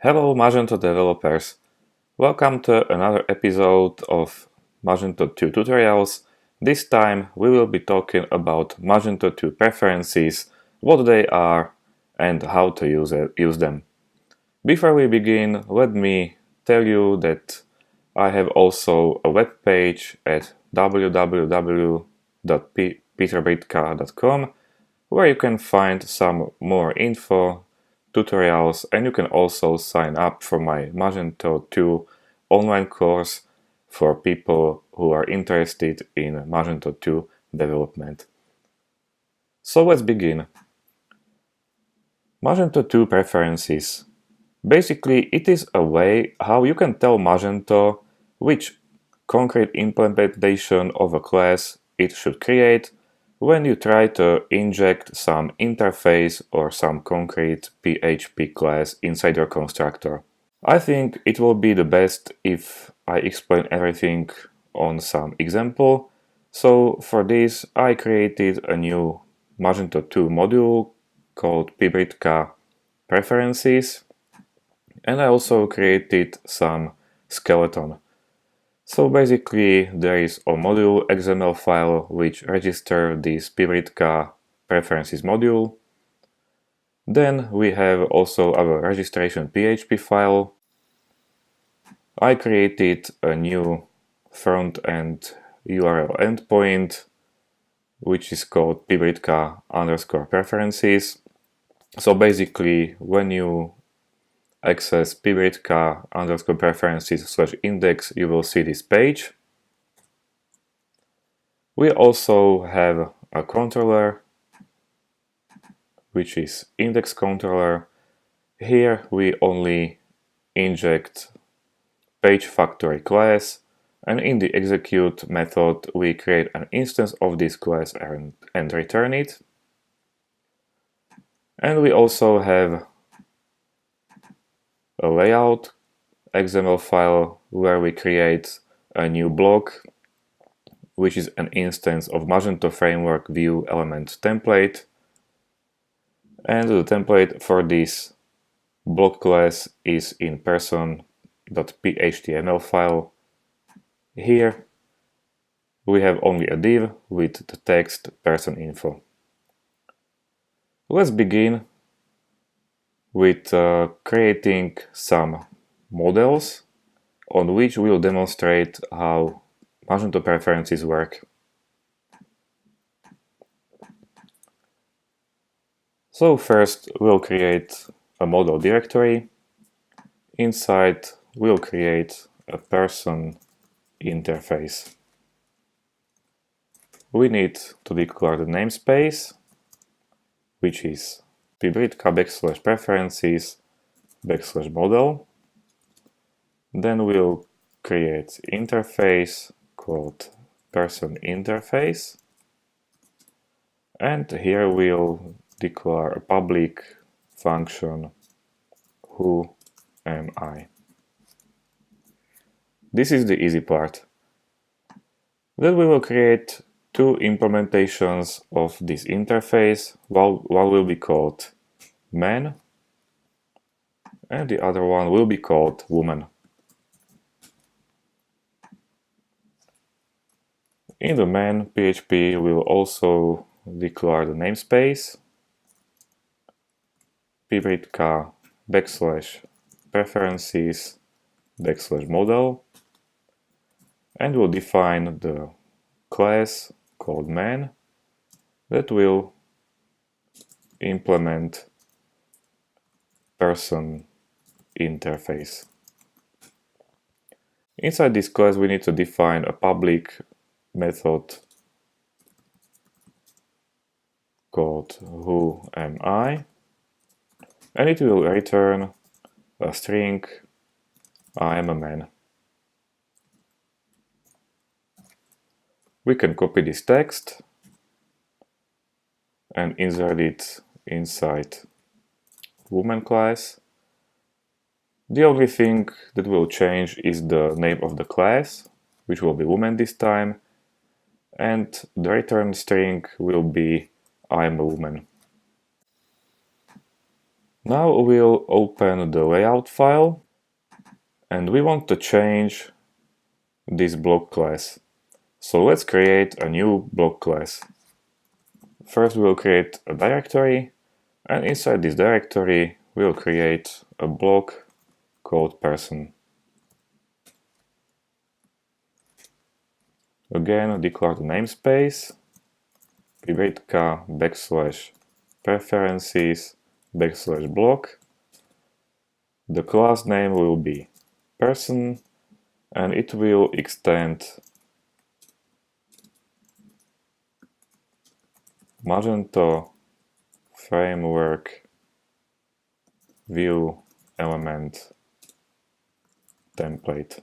Hello Magento developers! Welcome to another episode of Magento 2 tutorials. This time we will be talking about Magento 2 preferences, what they are and how to use them. Before we begin, let me tell you that I have also a web page at www.peterbritka.com where you can find some more info, tutorials, and you can also sign up for my Magento 2 online course for people who are interested in Magento 2 development. So let's begin. Magento 2 preferences. Basically, it is a way how you can tell Magento which concrete implementation of a class it should create when you try to inject some interface or some concrete PHP class inside your constructor. I think it will be the best if I explain everything on some example. So for this I created a new Magento 2 module called pbritka preferences, and I also created some skeleton. So basically there is a module XML file which registers this pbritka preferences module. Then we have also our registration PHP file. I created a new front-end URL endpoint which is called pbritka_preferences. So basically when you access pbritka_preferences/index, you will see this page. We also have a controller, which is index controller. Here we only inject page factory class, and in the execute method we create an instance of this class and return it. And we also have a layout XML file where we create a new block, which is an instance of Magento Framework View Element template. And the template for this block class is in person.phtml file. Here we have only a div with the text person info. Let's begin with creating some models on which we'll demonstrate how Magento preferences work. So first we'll create a model directory. Inside we'll create a person interface. We need to declare the namespace, which is pbritka_preferences/model. Then we'll create interface called person interface, and here we'll declare a public function who am I. This is the easy part. Then we will create two implementations of this interface. One will be called man and the other one will be called woman. In the main PHP we will also declare the namespace pbritka_preferences/model, and we'll define the class called man that will implement person interface. Inside this class we need to define a public method called who am I, and it will return a string I am a man. We can copy this text and insert it inside woman class. The only thing that will change is the name of the class, which will be woman this time, and the return string will be I am a woman. Now we'll open the layout file and we want to change this block class. So let's create a new block class. First we'll create a directory, and inside this directory we'll create a block called person. Again, declare the namespace, /preferences /block. The class name will be person, and it will extend Magento framework view element template.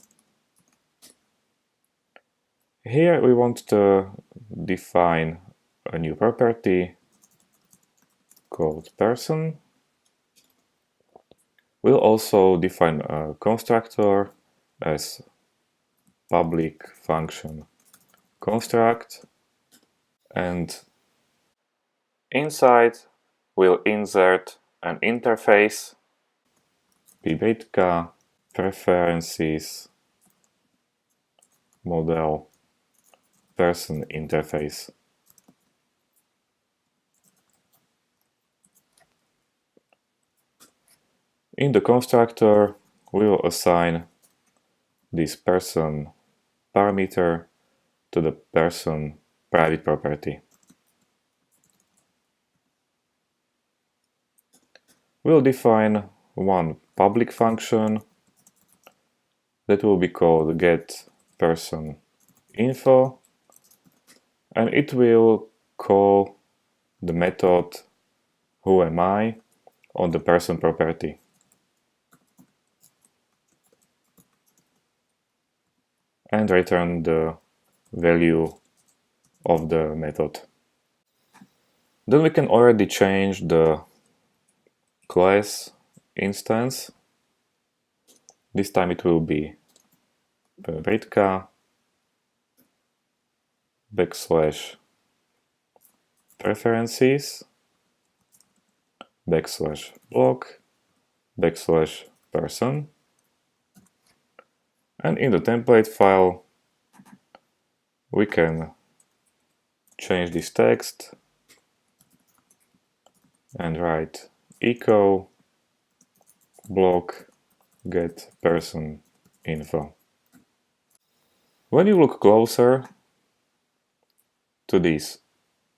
Here we want to define a new property called person. We'll also define a constructor as public function construct, and inside we'll insert an interface preferences model person interface. In the constructor, we will assign this person parameter to the person private property. We'll define one public function that will be called getPersonInfo, and it will call the method whoami on the person property. And return the value of the method. Then we can already change the class instance. This time it will be /preferences /block /person. And in the template file, we can change this text and write echo block get person info. When you look closer to this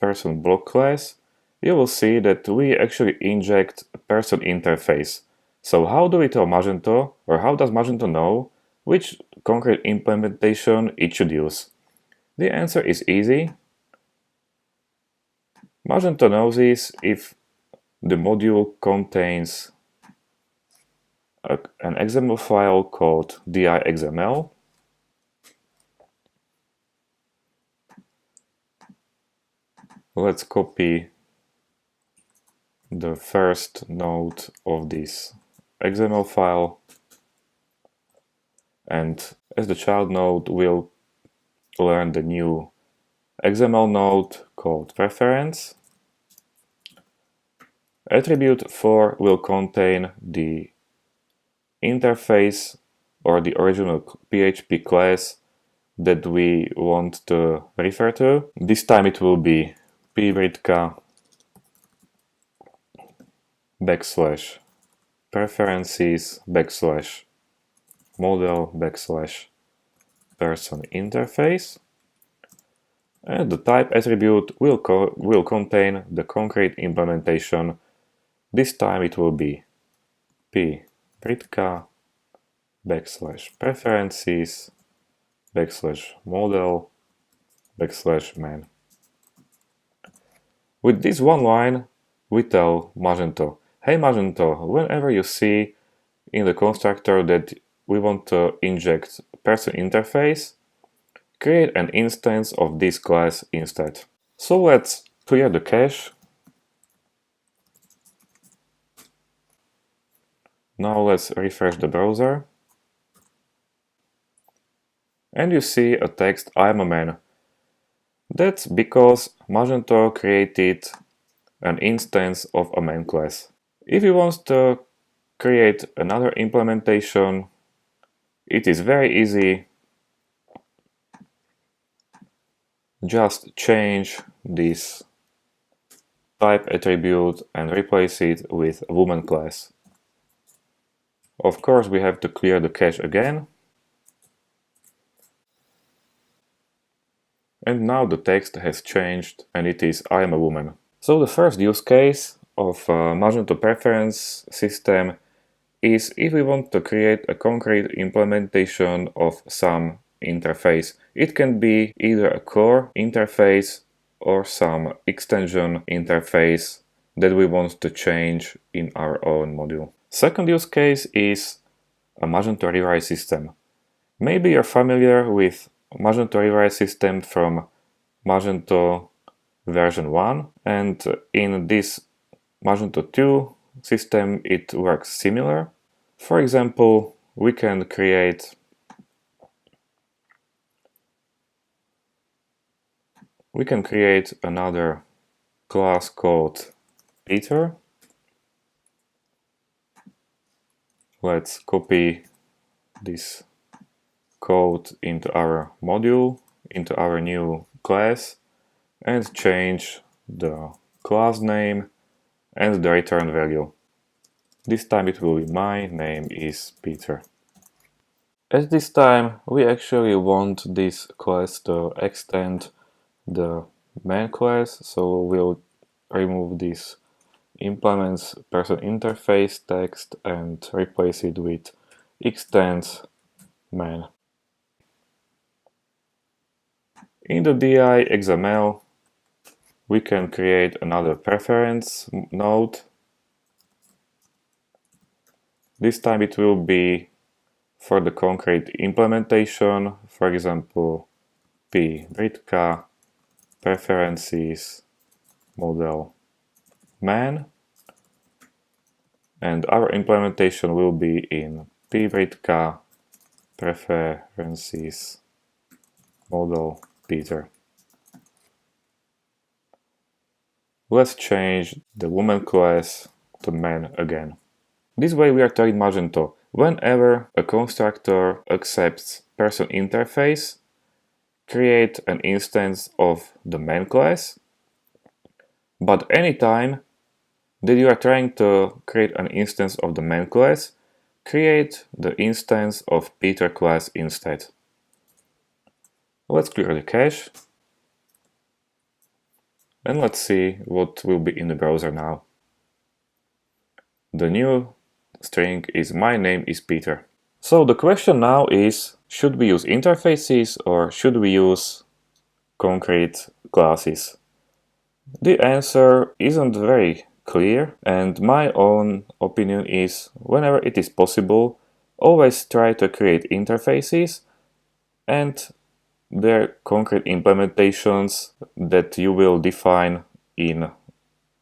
person block class, you will see that we actually inject a person interface. So how do we tell Magento, or how does Magento know which concrete implementation it should use? The answer is easy. Magento knows this if the module contains an XML file called di.xml. Let's copy the first node of this XML file, and as the child node we'll learn the new XML node called preference. Attribute 4 will contain the interface or the original PHP class that we want to refer to. This time it will be /preferences /model /person interface, and the type attribute will contain the concrete implementation. This time it will be /preferences /model /man. With this one line, we tell Magento, hey Magento, whenever you see in the constructor that we want to inject person interface, create an instance of this class instead. So let's clear the cache. Now let's refresh the browser. And you see a text, I'm a man. That's because Magento created an instance of a man class. If you want to create another implementation, it is very easy. Just change this type attribute and replace it with woman class. Of course, we have to clear the cache again. And now the text has changed and it is I am a woman. So the first use case of Magento preference system is if we want to create a concrete implementation of some interface. It can be either a core interface or some extension interface that we want to change in our own module. Second use case is a Magento rewrite system. Maybe you're familiar with Magento rewrite system from Magento version 1, and in this Magento 2 system it works similar. For example, we can create another class called Peter. Let's copy this code into our module, into our new class, and change the class name and the return value. This time it will be my name is Peter. At this time we actually want this class to extend the main class, so we'll remove this implements person interface text and replace it with extends main. In the DI XML we can create another preference node. This time it will be for the concrete implementation, for example, P Britka preferences model man, and our implementation will be in P Britka preferences model Peter. Let's change the woman class to man again. This way we are telling Magento, whenever a constructor accepts person interface, create an instance of the main class, but anytime that you are trying to create an instance of the main class, create the instance of Peter class instead. Let's clear the cache. And let's see what will be in the browser now. The new string is my name is Peter. So the question now is, should we use interfaces or should we use concrete classes? The answer isn't very clear, and my own opinion is, whenever it is possible, always try to create interfaces and their concrete implementations that you will define in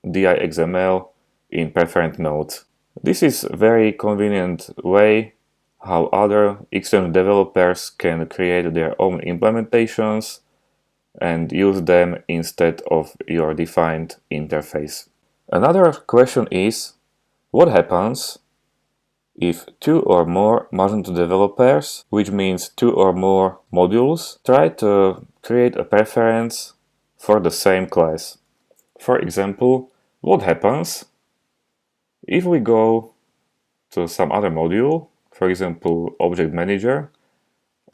DI XML in preferent nodes. This is a very convenient way how other external developers can create their own implementations and use them instead of your defined interface. Another question is, what happens if two or more Magento developers, which means two or more modules, try to create a preference for the same class? For example, what happens if we go to some other module, for example, Object Manager,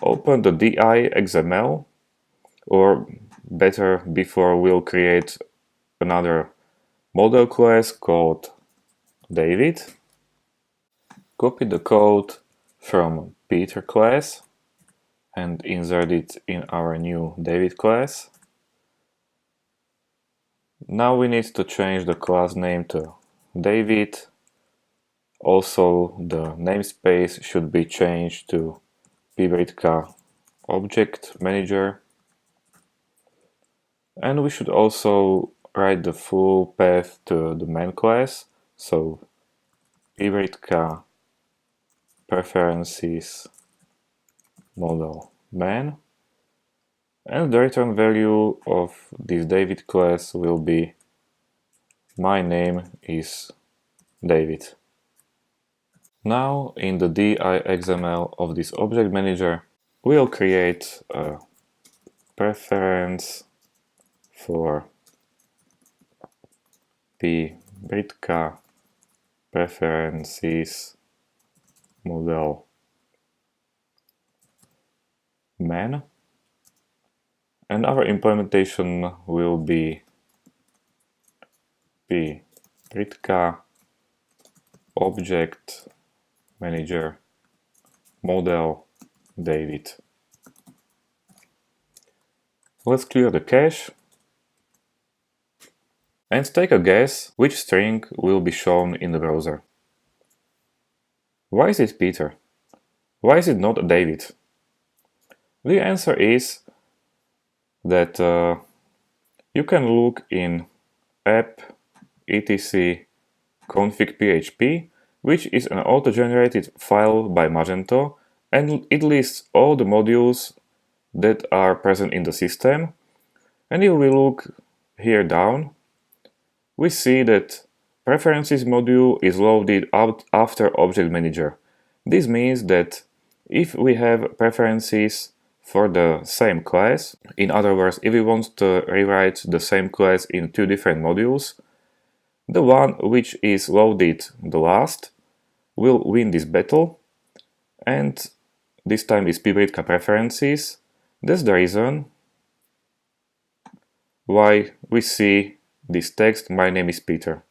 open the DI XML, or better, before we'll create another model class called David, copy the code from Peter class and insert it in our new David class. Now we need to change the class name to David. Also, the namespace should be changed to pbritka object manager. And we should also write the full path to the main class. So pbritka preferences model man. And the return value of this David class will be my name is David. Now in the DI.xml of this object manager, we'll create a preference for Britka preferences model man, and our implementation will be Britka object manager model David. Let's clear the cache and take a guess which string will be shown in the browser. Why is it Peter? Why is it not David? The answer is that you can look in app etc config.php, which is an auto-generated file by Magento, and it lists all the modules that are present in the system. And if we look here down, we see that preferences module is loaded out after object manager. This means that if we have preferences for the same class, in other words, if we want to rewrite the same class in two different modules, the one which is loaded the last will win this battle, and this time is pbritka preferences. That's the reason why we see this text, my name is Peter.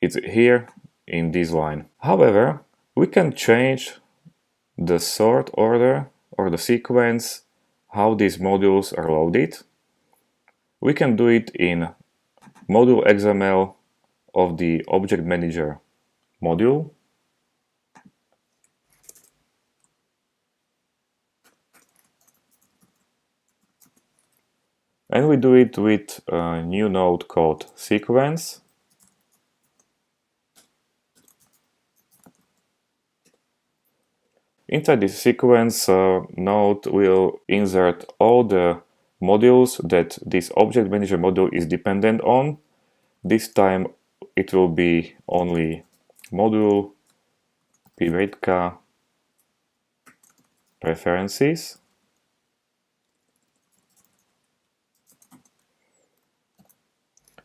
It's here in this line. However, we can change the sort order or the sequence how these modules are loaded. We can do it in module XML of the object manager module. And we do it with a new node called sequence. Inside this sequence node will insert all the modules that this object manager module is dependent on. This time it will be only module pbritka preferences.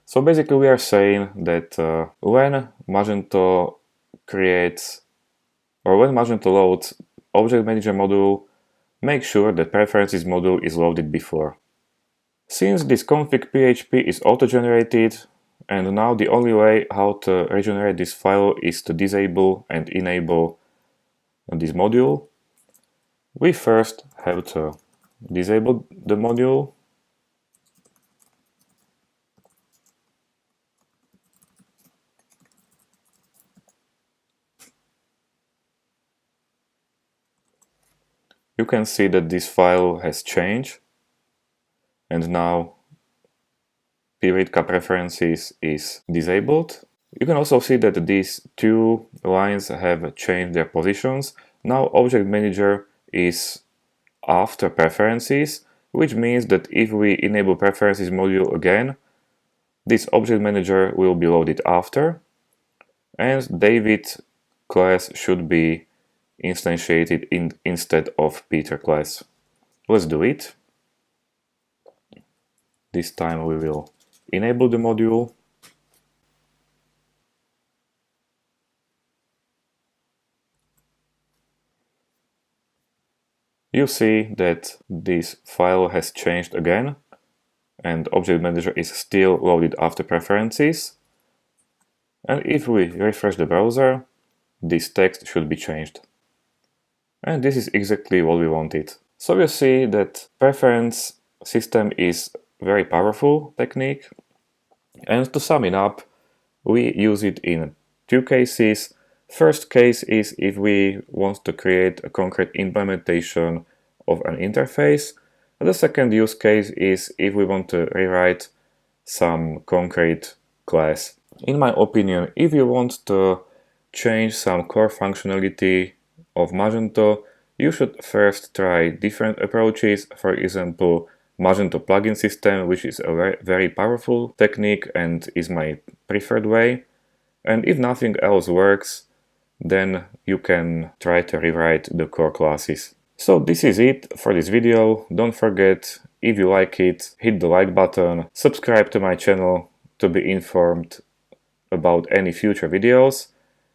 So basically we are saying that when Magento creates or when Magento loads object manager module, make sure that preferences module is loaded before. Since this config.php is auto-generated, and now the only way how to regenerate this file is to disable and enable this module, we first have to disable the module. You can see that this file has changed, and now pbritka preferences is disabled. You can also see that these two lines have changed their positions. Now object manager is after preferences, which means that if we enable preferences module again, this object manager will be loaded after, and David class should be instantiated instead of Peter class. Let's do it. This time we will enable the module. You see that this file has changed again, and object manager is still loaded after preferences. And if we refresh the browser, this text should be changed. And this is exactly what we wanted. So you see that preference system is very powerful technique. And to sum it up, we use it in two cases. First case is if we want to create a concrete implementation of an interface. The second use case is if we want to rewrite some concrete class. In my opinion, if you want to change some core functionality of Magento, you should first try different approaches. For example, Magento plugin system, which is a very powerful technique and is my preferred way. And if nothing else works, then you can try to rewrite the core classes. So this is it for this video. Don't forget, if you like it, hit the like button, subscribe to my channel to be informed about any future videos,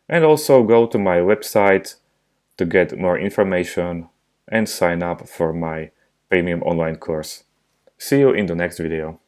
and also go to my website to get more information and sign up for my premium online course. See you in the next video.